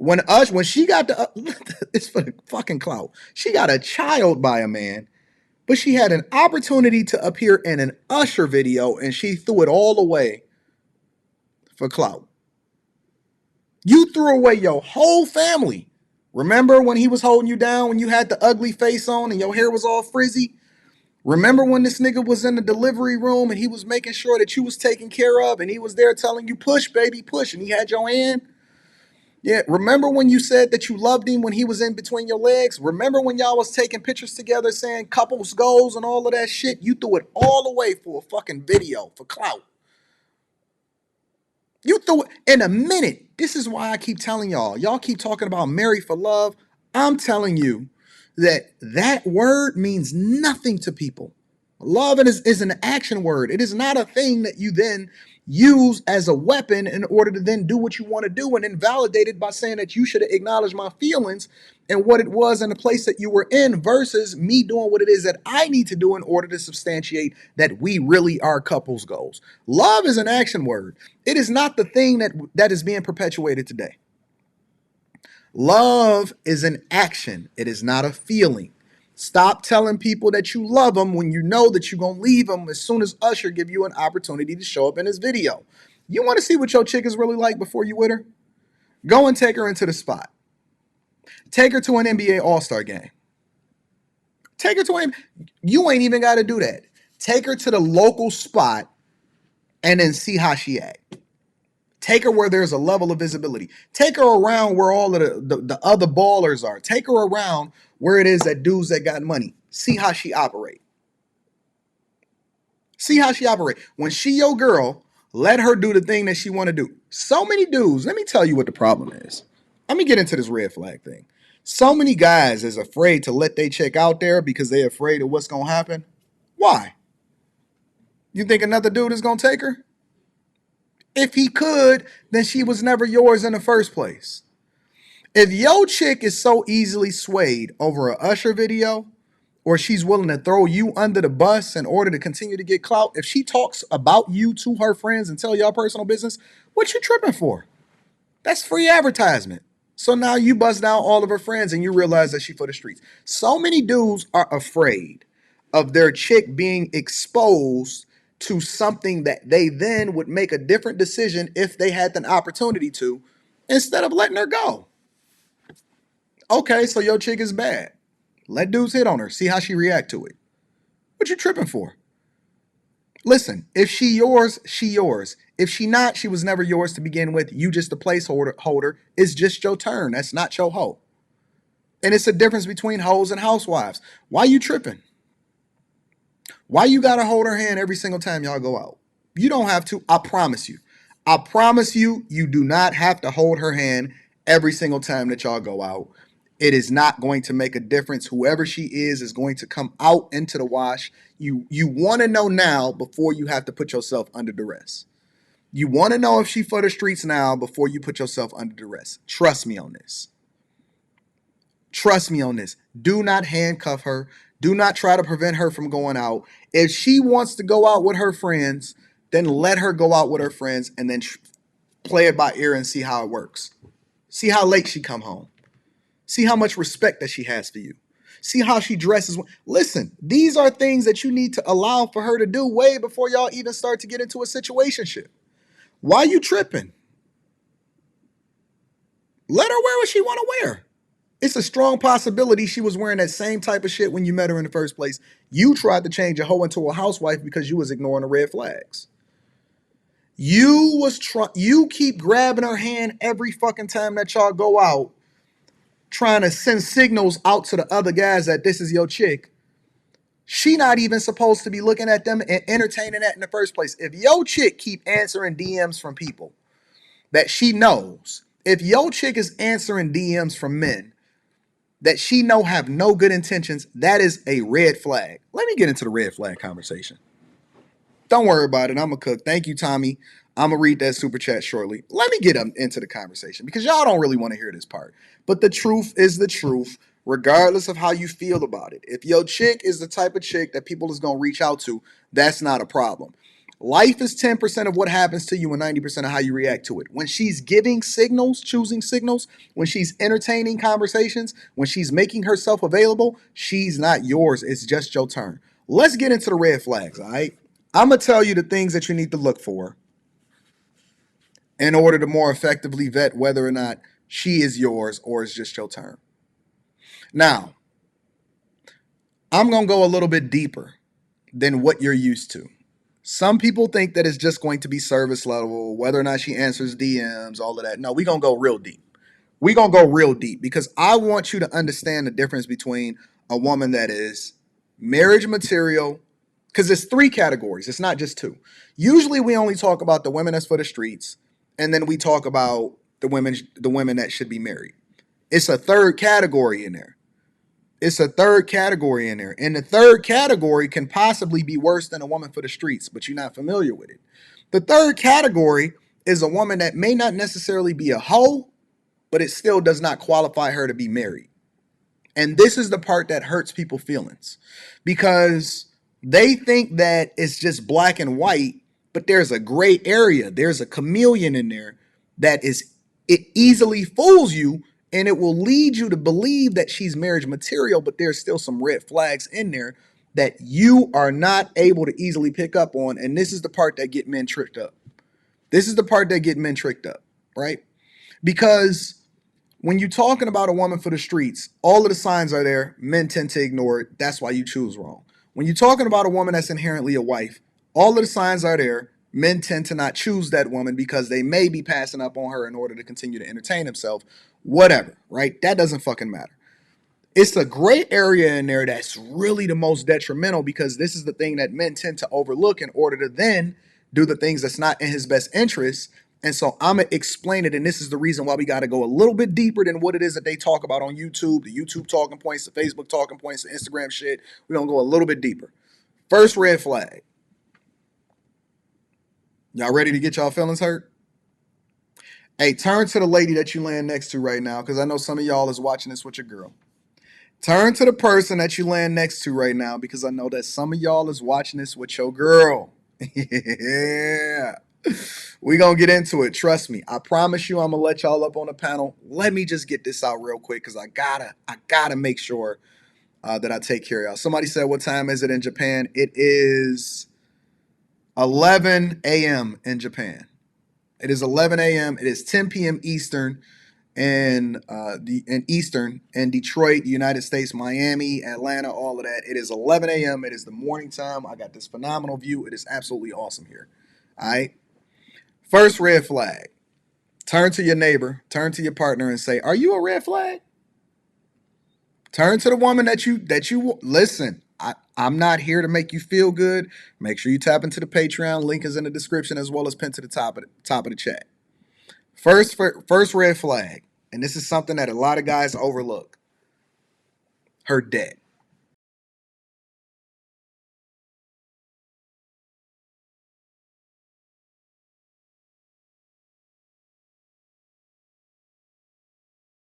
When she got the it's for the fucking clout. She got a child by a man, but she had an opportunity to appear in an Usher video and she threw it all away for clout. You threw away your whole family. Remember when he was holding you down when you had the ugly face on and your hair was all frizzy? Remember when this nigga was in the delivery room and he was making sure that you was taken care of and he was there telling you push baby push and he had your hand? Yeah, remember when you said that you loved him when he was in between your legs? Remember when y'all was taking pictures together saying couples goals and all of that shit? You threw it all away for a fucking video for clout. You threw it in a minute. This is why I keep telling y'all. Y'all keep talking about marry for love. I'm telling you that that word means nothing to people. Love is an action word. It is not a thing that you then use as a weapon in order to then do what you want to do and then validate it by saying that you should acknowledge my feelings and what it was and the place that you were in versus me doing what it is that I need to do in order to substantiate that we really are couples goals. Love is an action word. It is not the thing that is being perpetuated today. Love is an action. It is not a feeling. Stop telling people that you love them when you know that you're going to leave them as soon as Usher give you an opportunity to show up in his video. You want to see what your chick is really like before you with her? Go and take her into the spot. Take her to an NBA All-Star game. Take her to an... You ain't even got to do that. Take her to the local spot and then see how she act. Take her where there's a level of visibility. Take her around where all of the other ballers are. Take her around where it is that dudes that got money. See how she operate. See how she operate. When she your girl, let her do the thing that she want to do. So many dudes, let me tell you what the problem is. Let me get into this red flag thing. So many guys is afraid to let they chick out there because they're afraid of what's going to happen. Why? You think another dude is going to take her? If he could, then she was never yours in the first place. If your chick is so easily swayed over a Usher video, or she's willing to throw you under the bus in order to continue to get clout, if she talks about you to her friends and tell y'all personal business, what you tripping for? That's free advertisement. So now you bust down all of her friends and you realize that she for the streets. So many dudes are afraid of their chick being exposed to something that they then would make a different decision if they had an opportunity to, instead of letting her go. Okay, so your chick is bad. Let dudes hit on her. See how she react to it. What you tripping for? Listen, if she yours, she yours. If she not, she was never yours to begin with. You just a placeholder. It's just your turn. That's not your hoe. And it's a difference between hoes and housewives. Why you tripping? Why you gotta hold her hand every single time y'all go out? You don't have to. I promise you. I promise you, you do not have to hold her hand every single time that y'all go out. It is not going to make a difference. Whoever she is going to come out into the wash. You want to know now before you have to put yourself under duress. You want to know if she for the streets now before you put yourself under duress. Trust me on this. Trust me on this. Do not handcuff her. Do not try to prevent her from going out. If she wants to go out with her friends, then let her go out with her friends and then play it by ear and see how it works. See how late she come home. See how much respect that she has for you. See how she dresses. Listen, these are things that you need to allow for her to do way before y'all even start to get into a situationship. Why you tripping? Let her wear what she want to wear. It's a strong possibility she was wearing that same type of shit when you met her in the first place. You tried to change a hoe into a housewife because you was ignoring the red flags. You keep grabbing her hand every fucking time that y'all go out, trying to send signals out to the other guys that this is your chick. She not even supposed to be looking at them and entertaining that in the first place. If your chick keep answering DMs from people that she knows, if your chick is answering DMs from men that she know have no good intentions, that is a red flag. Let me get into the red flag conversation. Don't worry about it. I'm going to cook. Thank you, Tommy. I'm going to read that super chat shortly. Let me get into the conversation because y'all don't really want to hear this part. But the truth is the truth, regardless of how you feel about it. If your chick is the type of chick that people is going to reach out to, that's not a problem. Life is 10% of what happens to you and 90% of how you react to it. When she's giving signals, choosing signals, when she's entertaining conversations, when she's making herself available, she's not yours. It's just your turn. Let's get into the red flags, all right? I'm going to tell you the things that you need to look for in order to more effectively vet whether or not she is yours or it's just your turn. Now, I'm going to go a little bit deeper than what you're used to. Some people think that it's just going to be service level, whether or not she answers DMs, all of that. No, we're going to go real deep. We're going to go real deep because I want you to understand the difference between a woman that is marriage material, because it's three categories. It's not just two. Usually we only talk about the women that's for the streets, and then we talk about the women that should be married. It's a third category in there. It's a third category in there. And the third category can possibly be worse than a woman for the streets, but you're not familiar with it. The third category is a woman that may not necessarily be a hoe, but it still does not qualify her to be married. And this is the part that hurts people's feelings because they think that it's just black and white, but there's a gray area. There's a chameleon in there that is, it easily fools you and it will lead you to believe that she's marriage material, but there's still some red flags in there that you are not able to easily pick up on. And this is the part that get men tricked up. This is the part that get men tricked up, right? Because when you're talking about a woman for the streets, all of the signs are there. Men tend to ignore it. That's why you choose wrong. When you're talking about a woman that's inherently a wife, all of the signs are there. Men tend to not choose that woman because they may be passing up on her in order to continue to entertain themselves. Whatever, right? That doesn't fucking matter. It's a gray area in there that's really the most detrimental because this is the thing that men tend to overlook in order to then do the things that's not in his best interest. And so I'm going to explain it. And this is the reason why we got to go a little bit deeper than what it is that they talk about on YouTube, the YouTube talking points, the Facebook talking points, the Instagram shit. We're going to go a little bit deeper. First red flag. Y'all ready to get y'all feelings hurt? Hey, turn to the lady that you laying next to right now because I know some of y'all is watching this with your girl. Turn to the person that you laying next to right now because I know that some of y'all is watching this with your girl. Yeah. We gonna get into it. Trust me. I promise you I'm gonna let y'all up on the panel. Let me just get this out real quick because I gotta make sure that I take care of y'all. Somebody said, what time is it in Japan? It is 11 a.m. in Japan. It is 11 a.m. It is 10 p.m. Eastern in Eastern in Detroit, United States, Miami, Atlanta, all of that. It is 11 a.m. It is the morning time. I got this phenomenal view. It is absolutely awesome here. All right. First red flag. Turn to your neighbor, turn to your partner and say, are you a red flag? Turn to the woman that you listen. I'm not here to make you feel good. Make sure you tap into the Patreon. Link is in the description as well as pinned to the top of the chat. First red flag, and this is something that a lot of guys overlook. Her debt.